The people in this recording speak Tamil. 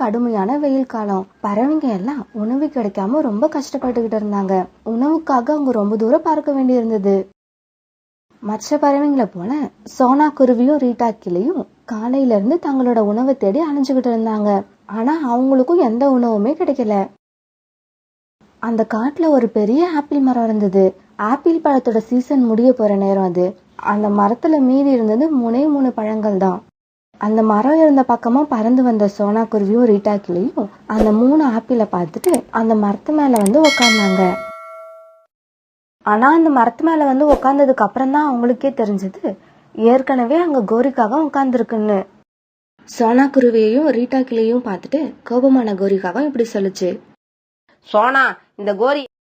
கடுமையான வெயில் காலம். பறவைங்க எல்லாம் உணவு கிடைக்காம ரொம்ப கஷ்டப்பட்டுக்கிட்டு இருந்தாங்க. உணவுக்காக அவங்க ரொம்ப தூரம் பறக்க வேண்டி இருந்தது. மற்ற பறவைங்களை போல சோனா குருவியும் ரீட்டா கிளியும் காலையில இருந்து தங்களோட உணவை தேடி அலைஞ்சுகிட்டு இருந்தாங்க. ஆனா அவங்களுக்கும் எந்த உணவுமே கிடைக்கல. அந்த காட்டுல ஒரு பெரிய ஆப்பிள் மரம் இருந்தது. ஆப்பிள் பழத்தோட சீசன் முடிய போற நேரம் அது. அந்த மரத்துல மீதி இருந்தது 3 பழங்கள் தான். அந்த மரம் இருந்த பக்கமா பறந்து வந்த சோனா குருவியும் ரீட்டா கிளியும் அந்த 3 ஆப்பிளை பார்த்துட்டு அந்த மரத்து மேல வந்து உக்காந்தாங்க. ஆனா அந்த மரத்து மேல வந்து உக்காந்ததுக்கு அப்புறம் தான் அவங்களுக்கே தெரிஞ்சது ஏற்கனவே அங்க கோரிக்காக உட்கார்ந்துருக்குன்னு. சோனா குருவியையும் ரீட்டா கிளியையும் பார்த்துட்டு கோபமான கோரிக்காக இப்படி சொல்லுச்சு. சோனா, இந்த கோரி